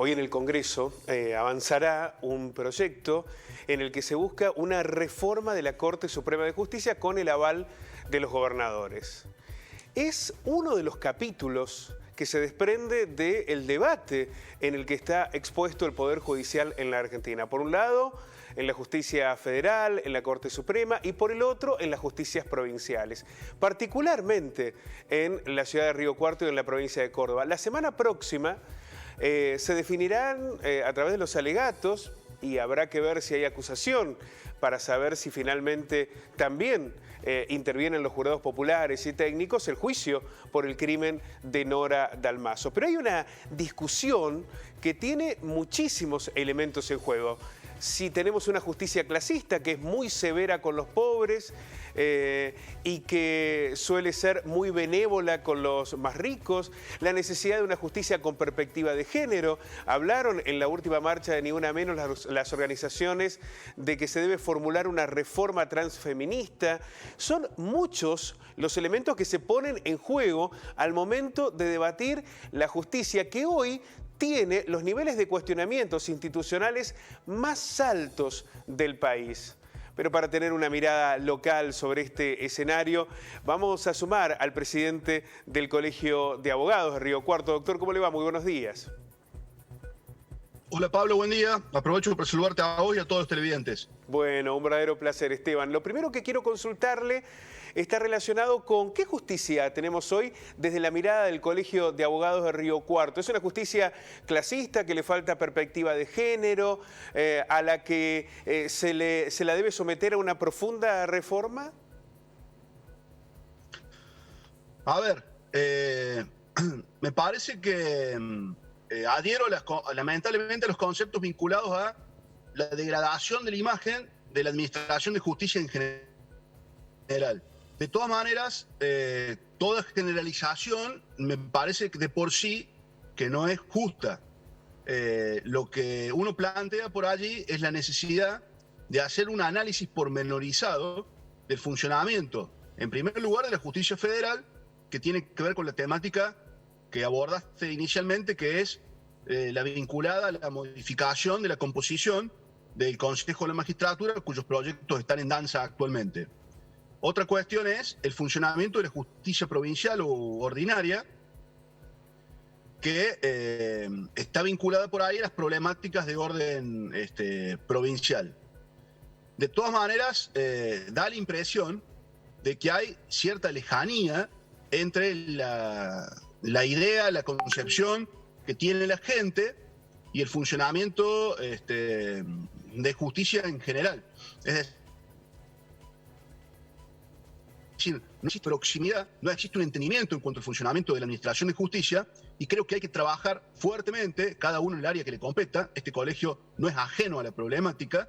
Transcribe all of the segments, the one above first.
Hoy en el Congreso avanzará un proyecto en el que se busca una reforma de la Corte Suprema de Justicia con el aval de los gobernadores. Es uno de los capítulos que se desprende del debate en el que está expuesto el Poder Judicial en la Argentina. Por un lado, en la justicia federal, en la Corte Suprema, y por el otro, en las justicias provinciales, particularmente en la ciudad de Río Cuarto y en la provincia de Córdoba. La semana próxima se definirán a través de los alegatos, y habrá que ver si hay acusación para saber si finalmente también intervienen los jurados populares y técnicos, el juicio por el crimen de Nora Dalmazo. Pero hay una discusión que tiene muchísimos elementos en juego. Si tenemos una justicia clasista que es muy severa con los pobres y que suele ser muy benévola con los más ricos, la necesidad de una justicia con perspectiva de género. Hablaron en la última marcha de Ni Una Menos las organizaciones de que se debe formular una reforma transfeminista. Son muchos los elementos que se ponen en juego al momento de debatir la justicia, que hoy tiene los niveles de cuestionamientos institucionales más altos del país. Pero para tener una mirada local sobre este escenario, vamos a sumar al presidente del Colegio de Abogados de Río Cuarto. Doctor, ¿cómo le va? Muy buenos días. Hola Pablo, buen día. Aprovecho para saludarte a vos y a todos los televidentes. Bueno, un verdadero placer, Esteban. Lo primero que quiero consultarle está relacionado con qué justicia tenemos hoy desde la mirada del Colegio de Abogados de Río Cuarto. ¿Es una justicia clasista que le falta perspectiva de género, a la que se la debe someter a una profunda reforma? A ver, me parece que adhiero lamentablemente a los conceptos vinculados a la degradación de la imagen de la administración de justicia en general. De todas maneras, toda generalización me parece que de por sí que no es justa. Lo que uno plantea por allí es la necesidad de hacer un análisis pormenorizado del funcionamiento, en primer lugar, de la justicia federal, que tiene que ver con la temática que abordaste inicialmente, que es la vinculada a la modificación de la composición del Consejo de la Magistratura, cuyos proyectos están en danza actualmente. Otra cuestión es el funcionamiento de la justicia provincial o ordinaria, que está vinculada por ahí a las problemáticas de orden provincial. De todas maneras, da la impresión de que hay cierta lejanía entre la idea, la concepción que tiene la gente y el funcionamiento de justicia en general. Es decir, no existe proximidad, no existe un entendimiento en cuanto al funcionamiento de la administración de justicia, y creo que hay que trabajar fuertemente, cada uno en el área que le competa. Este colegio no es ajeno a la problemática,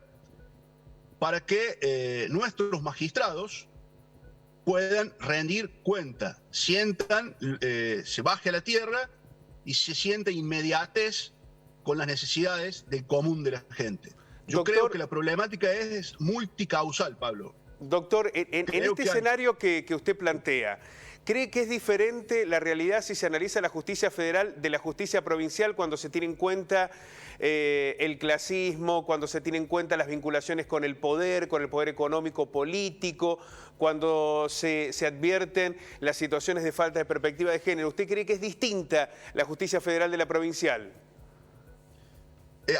para que nuestros magistrados puedan rendir cuenta, sientan, se baje a la tierra y se sienta inmediatez con las necesidades del común de la gente. Yo creo que la problemática es multicausal, Pablo. Doctor, en este escenario que usted plantea, ¿cree que es diferente la realidad si se analiza la justicia federal de la justicia provincial cuando se tiene en cuenta el clasismo, cuando se tiene en cuenta las vinculaciones con el poder económico, político, cuando se advierten las situaciones de falta de perspectiva de género? ¿Usted cree que es distinta la justicia federal de la provincial?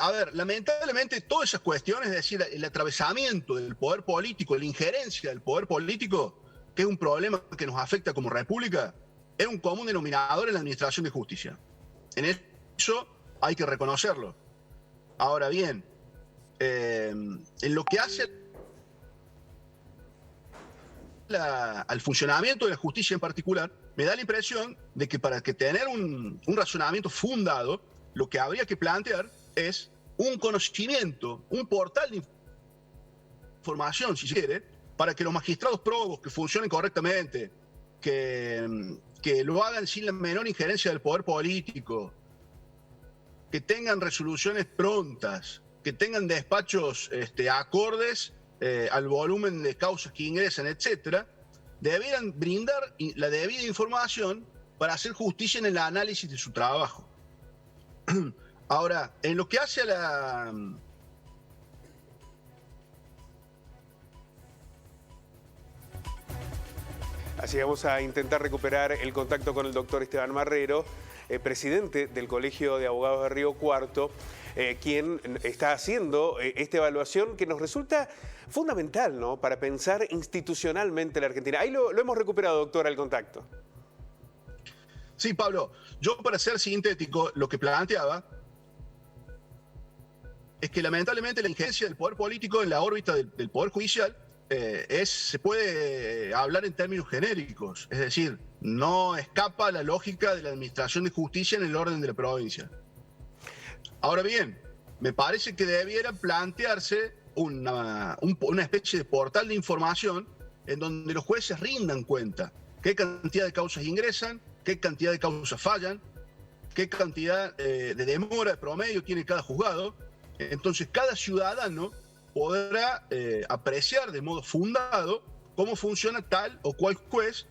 A ver, lamentablemente todas esas cuestiones, es decir, el atravesamiento del poder político, la injerencia del poder político, que es un problema que nos afecta como república, es un común denominador en la administración de justicia. En eso hay que reconocerlo. Ahora bien, en lo que hace al funcionamiento de la justicia en particular, me da la impresión de que para que tener un razonamiento fundado, lo que habría que plantear es un conocimiento, un portal de información, si se quiere, para que los magistrados probos que funcionen correctamente, que lo hagan sin la menor injerencia del poder político, que tengan resoluciones prontas, que tengan despachos acordes al volumen de causas que ingresan, etcétera, debieran brindar la debida información para hacer justicia en el análisis de su trabajo. Ahora, en lo que hace a la... Así vamos a intentar recuperar el contacto con el doctor Esteban Marrero, presidente del Colegio de Abogados de Río Cuarto, quien está haciendo esta evaluación que nos resulta fundamental, ¿no?, para pensar institucionalmente la Argentina. Ahí lo hemos recuperado, doctor, el contacto. Sí, Pablo, yo para ser sintético, lo que planteaba es que lamentablemente la injerencia del poder político en la órbita del poder judicial se puede hablar en términos genéricos, es decir, no escapa a la lógica de la administración de justicia en el orden de la provincia. Ahora bien, me parece que debiera plantearse una especie de portal de información en donde los jueces rindan cuenta qué cantidad de causas ingresan, qué cantidad de causas fallan, qué cantidad de demora de promedio tiene cada juzgado. Entonces cada ciudadano podrá apreciar de modo fundado cómo funciona tal o cual juez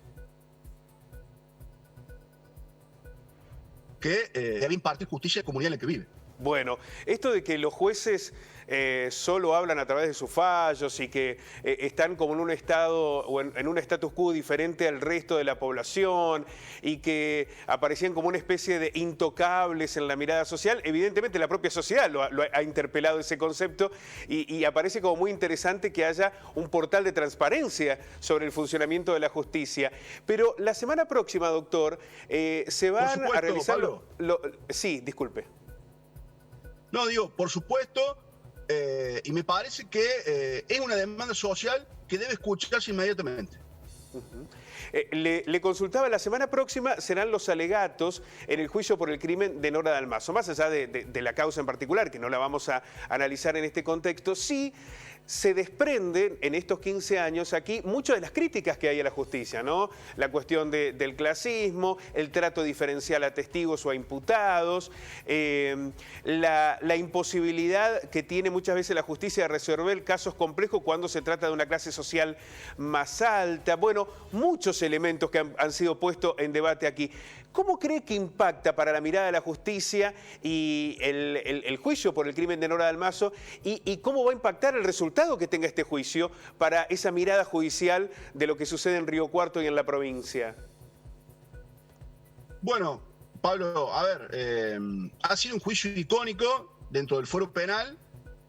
que debe impartir justicia a la comunidad en la que vive. Bueno, esto de que los jueces solo hablan a través de sus fallos y que están como en un estado o en un status quo diferente al resto de la población y que aparecían como una especie de intocables en la mirada social, evidentemente la propia sociedad lo ha interpelado ese concepto y aparece como muy interesante que haya un portal de transparencia sobre el funcionamiento de la justicia. Pero la semana próxima, doctor, se van a realizar... Sí, disculpe. No, digo, por supuesto, y me parece que es una demanda social que debe escucharse inmediatamente. Le consultaba, la semana próxima serán los alegatos en el juicio por el crimen de Nora Dalmazo. Más allá de la causa en particular, que no la vamos a analizar en este contexto, sí se desprenden en estos 15 años aquí muchas de las críticas que hay a la justicia, ¿no? La cuestión del clasismo, el trato diferencial a testigos o a imputados, la imposibilidad que tiene muchas veces la justicia de resolver casos complejos cuando se trata de una clase social más alta. Bueno, muchos elementos que han sido puestos en debate aquí. ¿Cómo cree que impacta para la mirada de la justicia y el juicio por el crimen de Nora Dalmazo y cómo va a impactar el resultado que tenga este juicio para esa mirada judicial de lo que sucede en Río Cuarto y en la provincia? Bueno, Pablo, a ver, ha sido un juicio icónico dentro del foro penal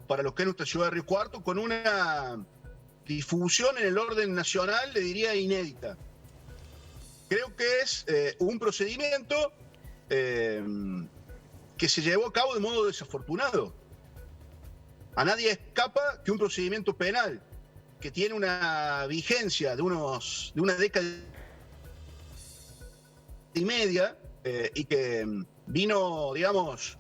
para lo que es nuestra ciudad de Río Cuarto, con una difusión en el orden nacional, le diría, inédita. Creo que es un procedimiento que se llevó a cabo de modo desafortunado. A nadie escapa que un procedimiento penal que tiene una vigencia de una década y media y que vino, digamos,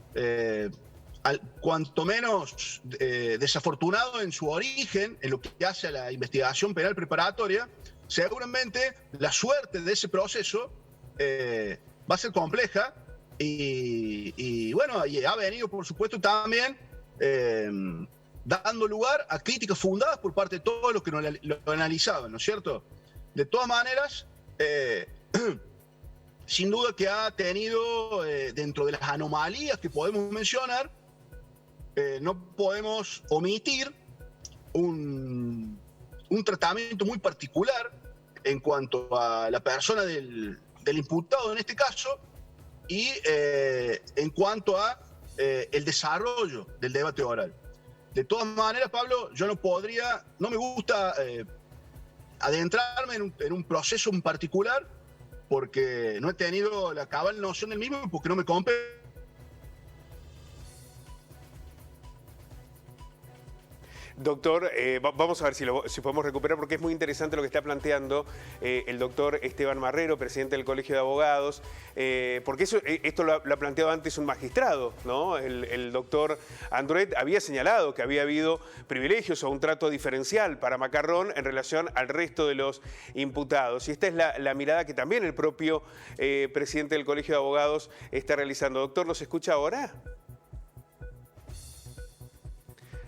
cuanto menos desafortunado en su origen, en lo que hace a la investigación penal preparatoria, seguramente la suerte de ese proceso va a ser compleja y bueno, y ha venido por supuesto también dando lugar a críticas fundadas por parte de todos los que lo analizaban, ¿no es cierto? De todas maneras, sin duda que ha tenido, dentro de las anomalías que podemos mencionar, no podemos omitir un tratamiento muy particular en cuanto a la persona del imputado en este caso y en cuanto a el desarrollo del debate oral. De todas maneras, Pablo, yo no me gusta adentrarme en un proceso en particular porque no he tenido la cabal noción del mismo, porque no me compete. Doctor, vamos a ver si podemos recuperar, porque es muy interesante lo que está planteando el doctor Esteban Marrero, presidente del Colegio de Abogados, porque esto lo ha planteado antes un magistrado, ¿no? El doctor Andruet había señalado que había habido privilegios o un trato diferencial para Macarrón en relación al resto de los imputados. Y esta es la mirada que también el propio presidente del Colegio de Abogados está realizando. Doctor, ¿nos escucha ahora?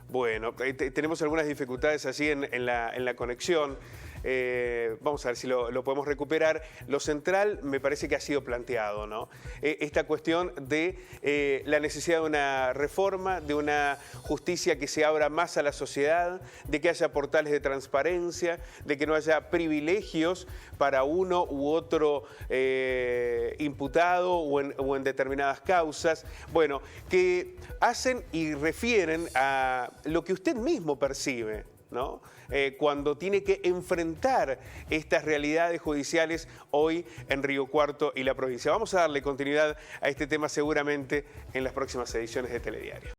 Bueno, tenemos algunas dificultades así en la conexión. vamos a ver si lo podemos recuperar. Lo central me parece que ha sido planteado, ¿no? Esta cuestión de la necesidad de una reforma, de una justicia que se abra más a la sociedad, de que haya portales de transparencia, de que no haya privilegios para uno u otro imputado o en determinadas causas. Bueno, que hacen y refieren a lo que usted mismo percibe, ¿no? Cuando tiene que enfrentar estas realidades judiciales hoy en Río Cuarto y la provincia. Vamos a darle continuidad a este tema seguramente en las próximas ediciones de Telediario.